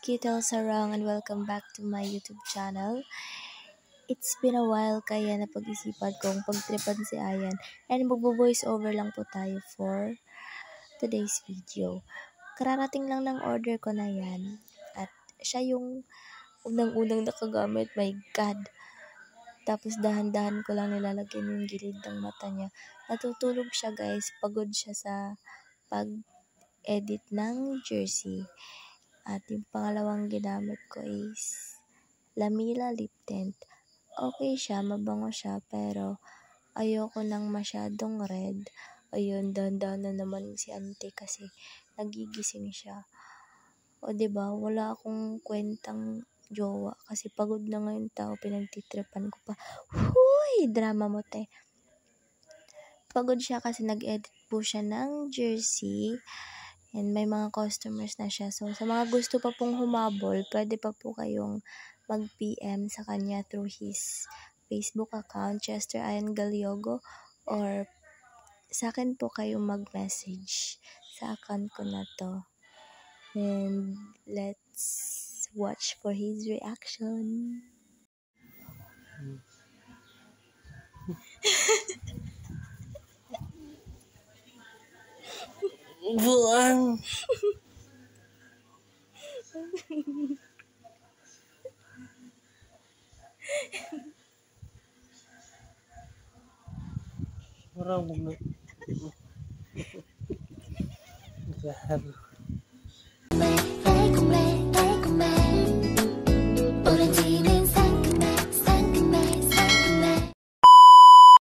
Skittles Sarang and welcome back to my YouTube channel. It's been a while kaya napag-isipan kong pagtripan si Ayan and magbo-voice over lang po tayo for today's video. Kararating lang ng order ko na yan at siya yung unang-unang nakagamit, my God. Tapos dahan-dahan ko lang nilalagyan yung gilid ng mata niya. Natutulog siya guys, pagod siya sa pag-edit ng jersey. At yung pangalawang ginamit ko is Lamila Lip Tint. Okay siya, mabango siya, pero ayoko nang masyadong red. Ayun, dahan-dahan na naman si ante kasi nagigising siya. O diba, wala akong kwentang jowa kasi pagod na ngayon tao, pinagtitripan ko pa. Huy! Drama mo, te. Pagod siya kasi nag-edit po siya ng jersey. And may mga customers na siya. So, sa mga gusto pa pong humabol, pwede pa po kayong mag-PM sa kanya through his Facebook account, Chester Ayan Galiogo, or sa akin po kayong mag-message sa account ko na to. And let's watch for his reaction. Buang. Orang bunga.